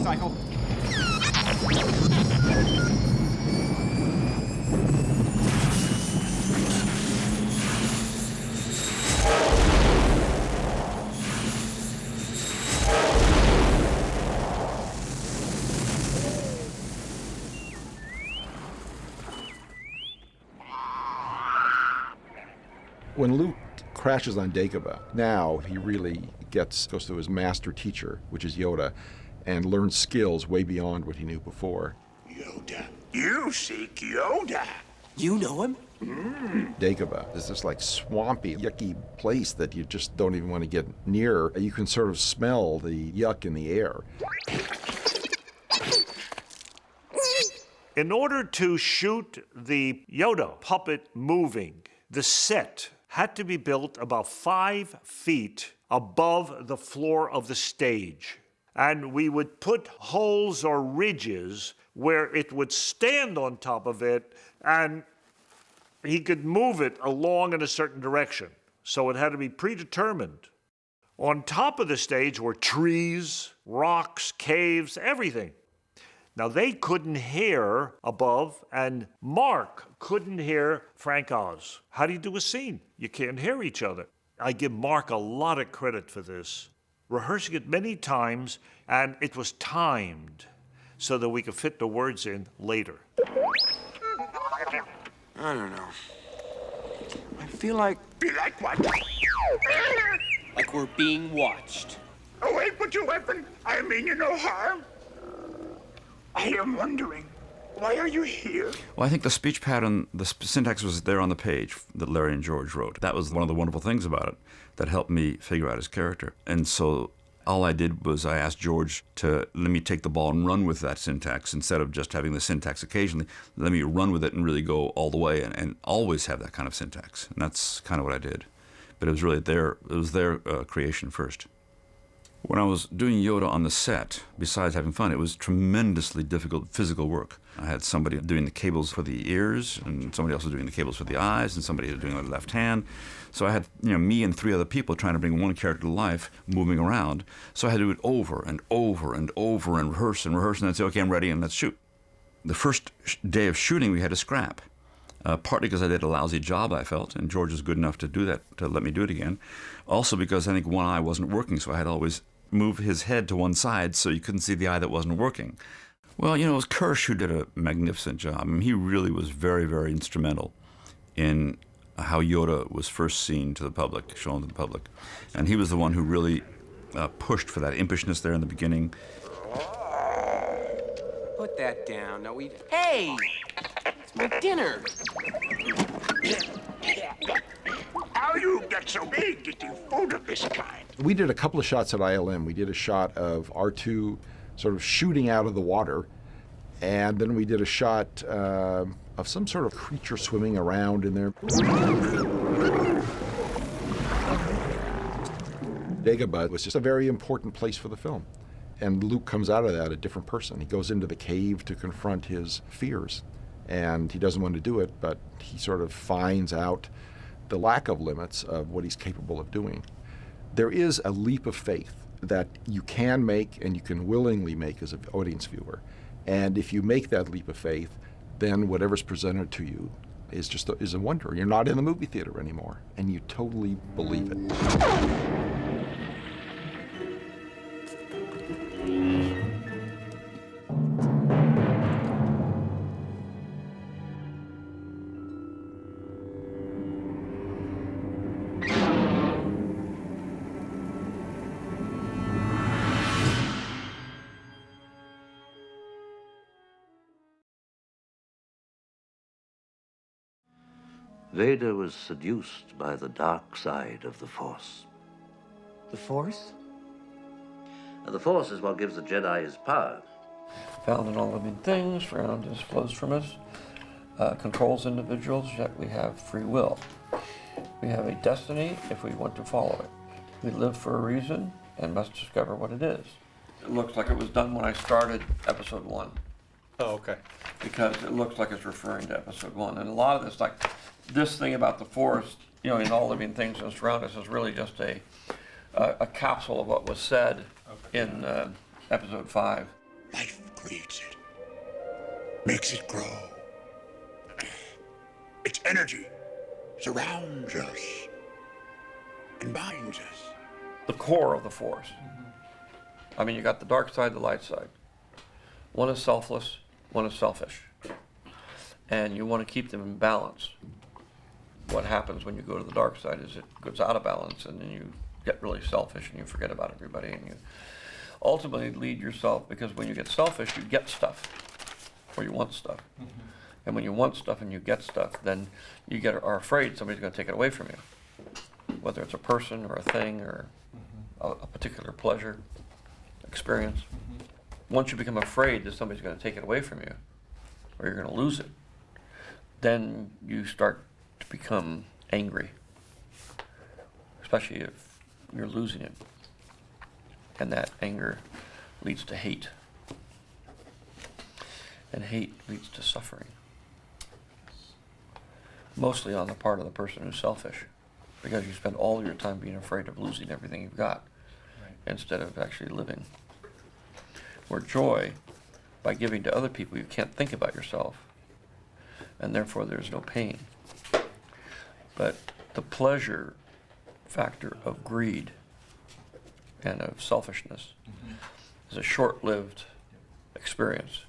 cycle. When Luke crashes on Dagobah, now he really goes to his master teacher, which is Yoda, and learns skills way beyond what he knew before. Yoda. You seek Yoda. You know him? Dagobah is this like swampy, yucky place that you just don't even want to get near. You can sort of smell the yuck in the air. In order to shoot the Yoda puppet moving, the set had to be built about 5 feet above the floor of the stage. And we would put holes or ridges where it would stand on top of it, and he could move it along in a certain direction. So it had to be predetermined. On top of the stage were trees, rocks, caves, everything. Now, they couldn't hear above, and Mark couldn't hear Frank Oz. How do you do a scene? You can't hear each other. I give Mark a lot of credit for this. Rehearsing it many times, and it was timed so that we could fit the words in later. I don't know. I feel like... Be like what? Like we're being watched. Oh, wait, put your weapon. I mean you no harm. I am wondering, why are you here? Well, I think the speech pattern, the syntax was there on the page that Larry and George wrote. That was one of the wonderful things about it that helped me figure out his character. And so all I did was I asked George to let me take the ball and run with that syntax instead of just having the syntax occasionally. Let me run with it and really go all the way and always have that kind of syntax. And that's kind of what I did. But it was really their creation first. When I was doing Yoda on the set, besides having fun, it was tremendously difficult physical work. I had somebody doing the cables for the ears, and somebody else was doing the cables for the eyes, and somebody was doing the left hand. So I had, me and 3 other people trying to bring one character to life, moving around. So I had to do it over and over and over and rehearse, and then say, okay, I'm ready, and let's shoot. The first day of shooting, we had to scrap. Partly because I did a lousy job, I felt, and George was good enough to do that, to let me do it again. Also because I think one eye wasn't working, so I had to always move his head to one side so you couldn't see the eye that wasn't working. Well, it was Kirsch who did a magnificent job. I mean, he really was very, very instrumental in how Yoda was first seen to the public, shown to the public. And he was the one who really pushed for that impishness there in the beginning. Put that down. No, we... Hey! It's my dinner. How you get so big getting food of this kind? We did a couple of shots at ILM. We did a shot of R2 sort of shooting out of the water, and then we did a shot of some sort of creature swimming around in there. Dagobah was just a very important place for the film. And Luke comes out of that a different person. He goes into the cave to confront his fears, and he doesn't want to do it, but he sort of finds out the lack of limits of what he's capable of doing. There is a leap of faith that you can make and you can willingly make as an audience viewer. And if you make that leap of faith, then whatever's presented to you is a wonder. You're not in the movie theater anymore, and you totally believe it. Vader was seduced by the dark side of the Force. The Force? And the Force is what gives the Jedi his power. Found in all living things, found as flows from us, controls individuals, yet we have free will. We have a destiny if we want to follow it. We live for a reason and must discover what it is. It looks like it was done when I started episode 1. Oh, okay. Because it looks like it's referring to episode 1. And a lot of this, like this thing about the Force, in all living things and surround us is really just a capsule of what was said in episode 5. makes it grow. Its energy surrounds us and binds us. The core of the Force. I mean, you got the dark side, the light side. One is selfless, one is selfish. And you want to keep them in balance. What happens when you go to the dark side is it goes out of balance, and then you get really selfish and you forget about everybody, and you ultimately lead yourself, because when you get selfish, you get stuff, or you want stuff. And when you want stuff and you get stuff, then you are afraid somebody's going to take it away from you, whether it's a person or a thing or a particular pleasure, experience. Once you become afraid that somebody's going to take it away from you, or you're going to lose it, then you start to become angry, especially if you're losing it. And that anger leads to hate. And hate leads to suffering. Mostly on the part of the person who's selfish, because you spend all your time being afraid of losing everything you've got, instead of actually living. Where joy, by giving to other people, you can't think about yourself, and therefore there's no pain. But the pleasure factor of greed and of selfishness is a short-lived experience.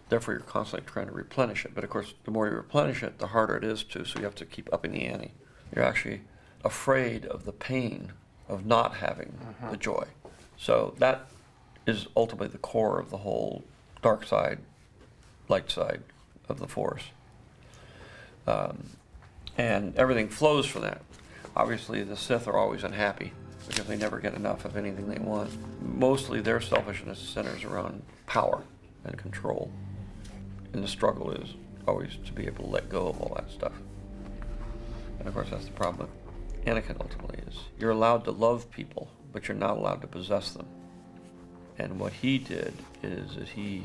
Therefore, you're constantly trying to replenish it. But of course, the more you replenish it, the harder it is to, so you have to keep upping the ante. You're actually afraid of the pain of not having the joy. So that is ultimately the core of the whole dark side, light side of the Force. And everything flows from that. Obviously, the Sith are always unhappy because they never get enough of anything they want. Mostly their selfishness centers around power and control. And the struggle is always to be able to let go of all that stuff. And of course, that's the problem with Anakin ultimately is you're allowed to love people, but you're not allowed to possess them. And what he did is that he,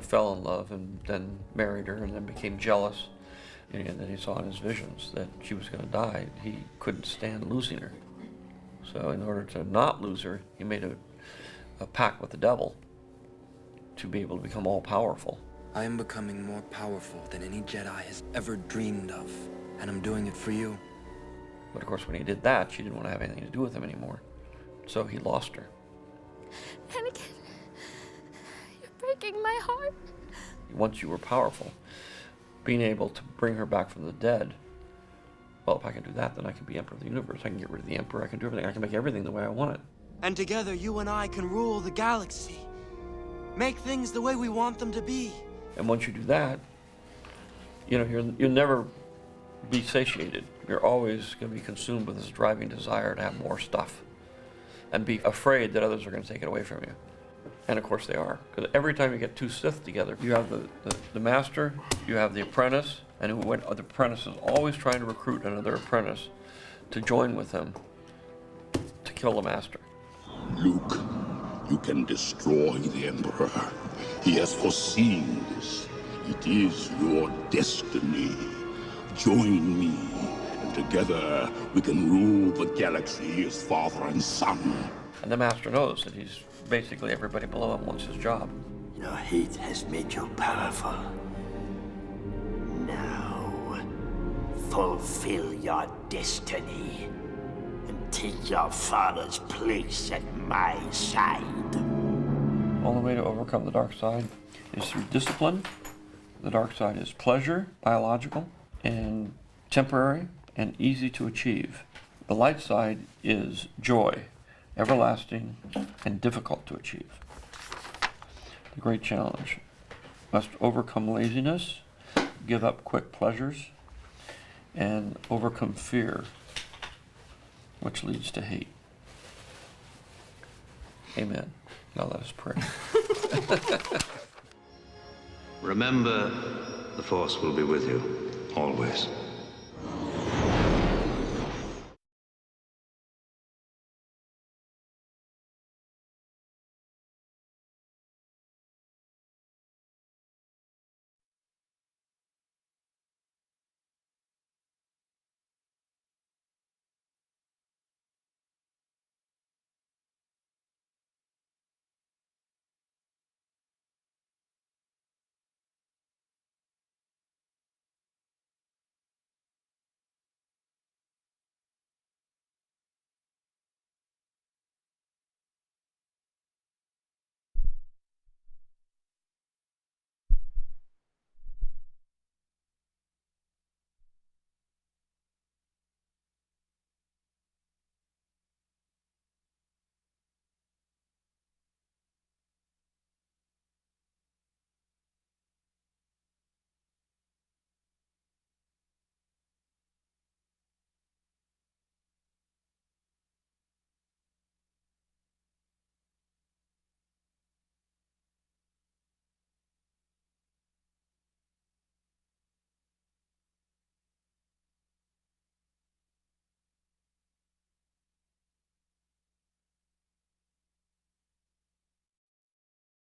fell in love and then married her and then became jealous. And then he saw in his visions that she was going to die. He couldn't stand losing her. So in order to not lose her, he made a pact with the devil to be able to become all-powerful. I am becoming more powerful than any Jedi has ever dreamed of, and I'm doing it for you. But of course, when he did that, she didn't want to have anything to do with him anymore. So he lost her. Anakin, you're breaking my heart. Once you were powerful, being able to bring her back from the dead, well, if I can do that, then I can be Emperor of the Universe. I can get rid of the Emperor. I can do everything. I can make everything the way I want it. And together, you and I can rule the galaxy. Make things the way we want them to be. And once you do that, you'll never be satiated. You're always going to be consumed with this driving desire to have more stuff and be afraid that others are going to take it away from you. And of course they are. Because every time you get two Sith together, you have the master, you have the apprentice, and the apprentice is always trying to recruit another apprentice to join with him to kill the master. Luke, you can destroy the Emperor. He has foreseen this. It is your destiny. Join me, and together we can rule the galaxy as father and son. And the master knows that he's basically everybody below him wants his job. Your hate has made you powerful. Now, fulfill your destiny and take your father's place at my side. The only way to overcome the dark side is through discipline. The dark side is pleasure, biological, and temporary, and easy to achieve. The light side is joy, everlasting, and difficult to achieve. The great challenge must overcome laziness, give up quick pleasures, and overcome fear, which leads to hate. Amen. Now let us pray. Remember, the Force will be with you, always.